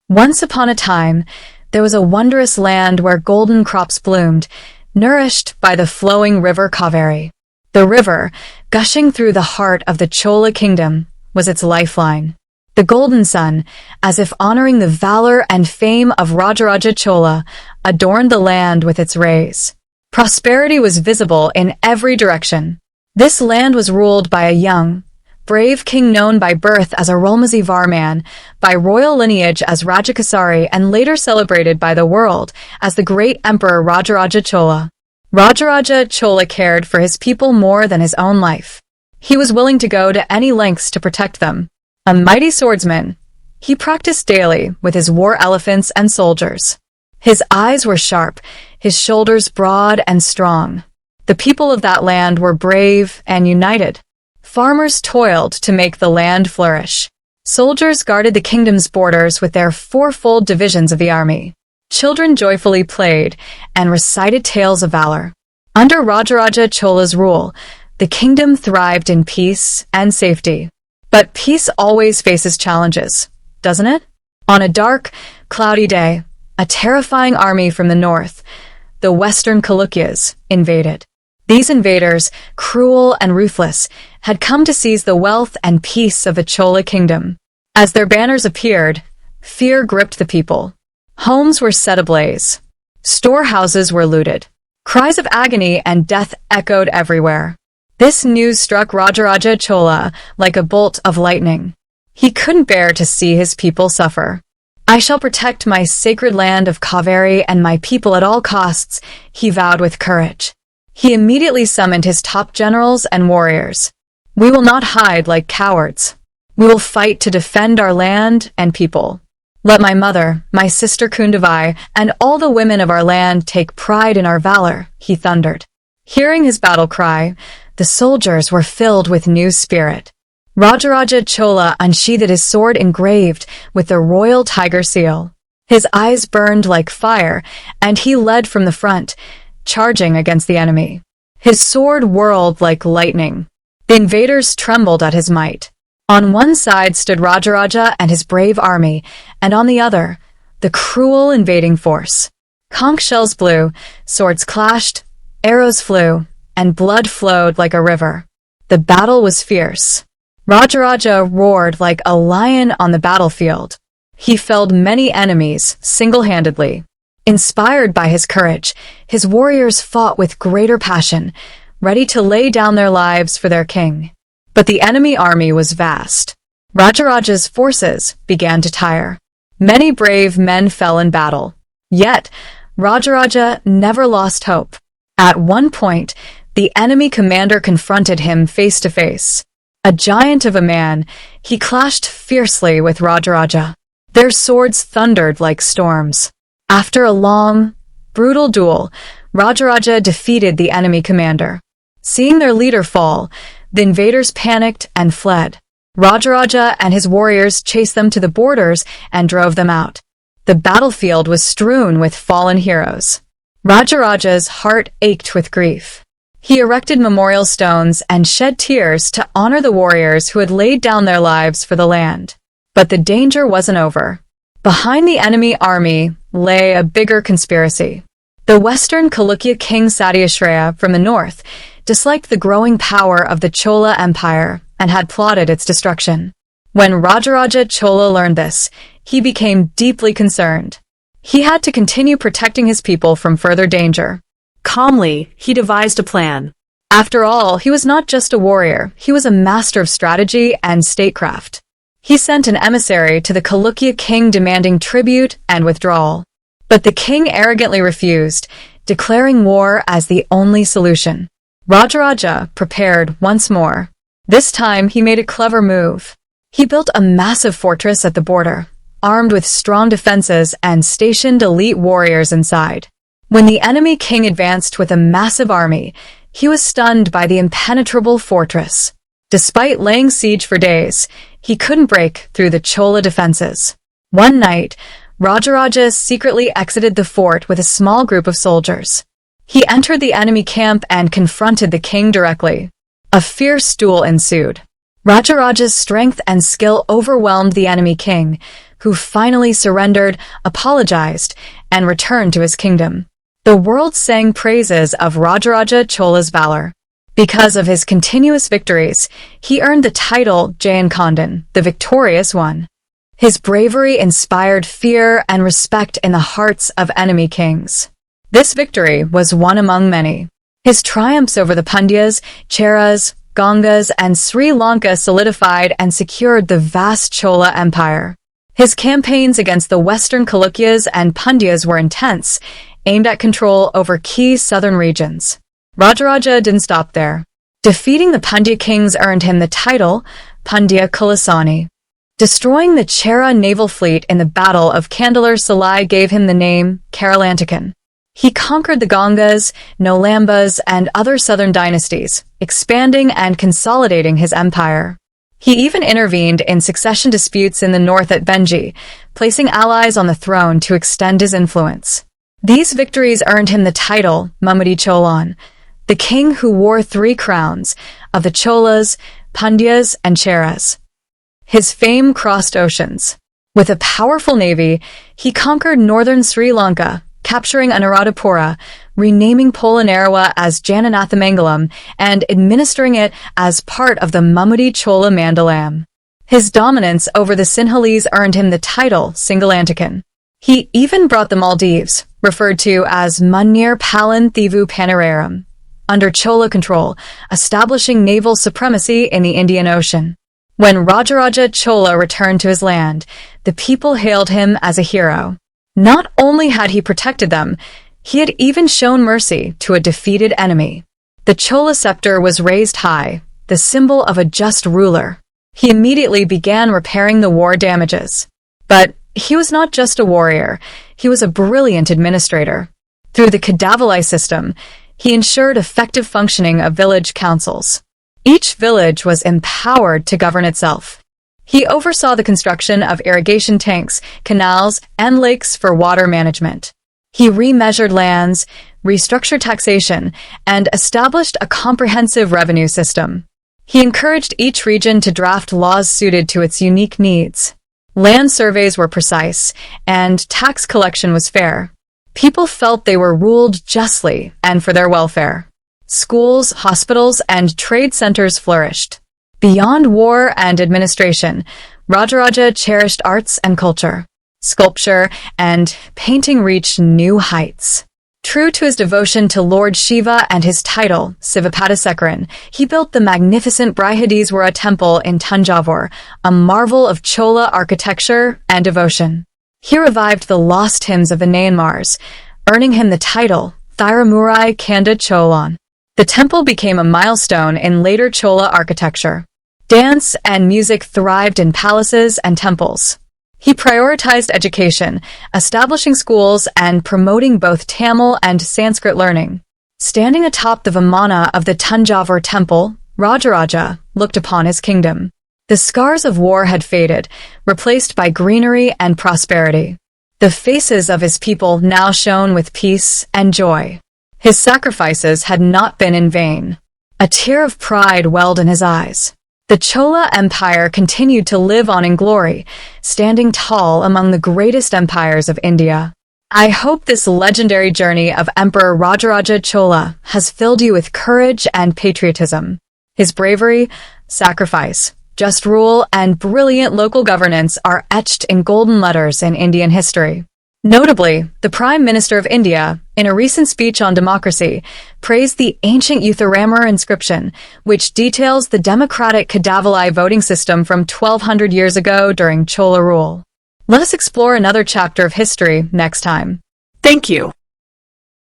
Once upon a time, there was a wondrous land where golden crops bloomed, nourished by the flowing river Kaveri. The river, gushing through the heart of the Chola kingdom, was its lifeline. The golden sun, as if honoring the valor and fame of Rajaraja Chola, adorned the land with its rays. Prosperity was visible in every direction. This land was ruled by a young, brave king known by birth as a Rolmazi Varman, by royal lineage as Rajakasari, and later celebrated by the world as the great emperor Rajaraja Chola. Rajaraja Chola cared for his people more than his own life. He was willing to go to any lengths to protect them. A mighty swordsman, he practiced daily with his war elephants and soldiers. His eyes were sharp, his shoulders broad and strong. The people of that land were brave and united. Farmers toiled to make the land flourish. Soldiers guarded the kingdom's borders with their fourfold divisions of the army. Children joyfully played and recited tales of valor. Under Rajaraja Chola's rule, the kingdom thrived in peace and safety. But peace always faces challenges, doesn't it? On a dark, cloudy day, a terrifying army from the north, the Western Chalukyas, invaded. These invaders, cruel and ruthless, had come to seize the wealth and peace of the Chola kingdom. As their banners appeared, fear gripped the people. Homes were set ablaze. Storehouses were looted. Cries of agony and death echoed everywhere. This news struck Rajaraja Chola like a bolt of lightning. He couldn't bear to see his people suffer. "I shall protect my sacred land of Kaveri and my people at all costs," he vowed with courage. He immediately summoned his top generals and warriors. "We will not hide like cowards. We will fight to defend our land and people. Let my mother, my sister Kudavolai, and all the women of our land take pride in our valor," he thundered. Hearing his battle cry, the soldiers were filled with new spirit. Rajaraja Chola unsheathed his sword engraved with the royal tiger seal. His eyes burned like fire, and he led from the front, charging against the enemy. His sword whirled like lightning. The invaders trembled at his might. On one side stood Rajaraja and his brave army, and on the other, the cruel invading force. Conch shells blew, swords clashed, arrows flew, and blood flowed like a river. The battle was fierce. Rajaraja roared like a lion on the battlefield. He felled many enemies single-handedly. Inspired by his courage, his warriors fought with greater passion, ready to lay down their lives for their king. But the enemy army was vast. Rajaraja's forces began to tire. Many brave men fell in battle. Yet, Rajaraja never lost hope. At one point, the enemy commander confronted him face to face. A giant of a man, he clashed fiercely with Rajaraja. Their swords thundered like storms. After a long, brutal duel, Rajaraja defeated the enemy commander. Seeing their leader fall, the invaders panicked and fled. Rajaraja and his warriors chased them to the borders and drove them out. The battlefield was strewn with fallen heroes. Rajaraja's heart ached with grief. He erected memorial stones and shed tears to honor the warriors who had laid down their lives for the land. But the danger wasn't over. Behind the enemy army lay a bigger conspiracy. The Western Chalukya king Satyashraya from the north disliked the growing power of the Chola Empire and had plotted its destruction. When Rajaraja Chola learned this, he became deeply concerned. He had to continue protecting his people from further danger. Calmly, he devised a plan. After all, he was not just a warrior, he was a master of strategy and statecraft. He sent an emissary to the Chalukya king demanding tribute and withdrawal. But the king arrogantly refused, declaring war as the only solution. Rajaraja prepared once more. This time he made a clever move. He built a massive fortress at the border, armed with strong defenses and stationed elite warriors inside. When the enemy king advanced with a massive army, he was stunned by the impenetrable fortress. Despite laying siege for days, he couldn't break through the Chola defenses. One night, Rajaraja secretly exited the fort with a small group of soldiers. He entered the enemy camp and confronted the king directly. A fierce duel ensued. Rajaraja's strength and skill overwhelmed the enemy king, who finally surrendered, apologized, and returned to his kingdom. The world sang praises of Rajaraja Chola's valor. Because of his continuous victories, he earned the title Jayankandan, the victorious one. His bravery inspired fear and respect in the hearts of enemy kings. This victory was one among many. His triumphs over the Pandyas, Cheras, Gangas, and Sri Lanka solidified and secured the vast Chola Empire. His campaigns against the Western Chalukyas and Pandyas were intense, aimed at control over key southern regions. Rajaraja didn't stop there. Defeating the Pandya kings earned him the title Pandya Kulasani. Destroying the Chera naval fleet in the Battle of Kandalur Salai gave him the name Karalantikan. He conquered the Gangas, Nolambas, and other southern dynasties, expanding and consolidating his empire. He even intervened in succession disputes in the north at Benji, placing allies on the throne to extend his influence. These victories earned him the title Mummadi Cholan, the king who wore 3 crowns, of the Cholas, Pandyas, and Cheras. His fame crossed oceans. With a powerful navy, he conquered northern Sri Lanka, capturing Anuradhapura, renaming Polonnaruwa as Jananathamangalam, and administering it as part of the Mummadi Chola Mandalam. His dominance over the Sinhalese earned him the title Singalantikan. He even brought the Maldives, referred to as Munnir Palan Thivu Panararam, under Chola control, establishing naval supremacy in the Indian Ocean. When Rajaraja Chola returned to his land, the people hailed him as a hero. Not only had he protected them, he had even shown mercy to a defeated enemy. The Chola scepter was raised high, the symbol of a just ruler. He immediately began repairing the war damages. But he was not just a warrior, he was a brilliant administrator. Through the Kudavolai system, he ensured effective functioning of village councils. Each village was empowered to govern itself. He oversaw the construction of irrigation tanks, canals, and lakes for water management. He remeasured lands, restructured taxation, and established a comprehensive revenue system. He encouraged each region to draft laws suited to its unique needs. Land surveys were precise, and tax collection was fair. People felt they were ruled justly and for their welfare. Schools, hospitals, and trade centers flourished. Beyond war and administration, Rajaraja cherished arts and culture. Sculpture and painting reached new heights. True to his devotion to Lord Shiva and his title, Sivapadasekharan, he built the magnificent Brihadeeswara Temple in Tanjavur, a marvel of Chola architecture and devotion. He revived the lost hymns of the Nayanmars, earning him the title Thirumurai Kanda Cholan. The temple became a milestone in later Chola architecture. Dance and music thrived in palaces and temples. He prioritized education, establishing schools and promoting both Tamil and Sanskrit learning. Standing atop the Vimana of the Tanjavur temple, Rajaraja looked upon his kingdom. The scars of war had faded, replaced by greenery and prosperity. The faces of his people now shone with peace and joy. His sacrifices had not been in vain. A tear of pride welled in his eyes. The Chola Empire continued to live on in glory, standing tall among the greatest empires of India. I hope this legendary journey of Emperor Rajaraja Chola has filled you with courage and patriotism. His bravery, sacrifice, just rule, and brilliant local governance are etched in golden letters in Indian history. Notably, the Prime Minister of India, in a recent speech on democracy, praised the ancient Utharamar inscription, which details the democratic Kudavolai voting system from 1200 years ago during Chola rule. Let us explore another chapter of history next time. Thank you.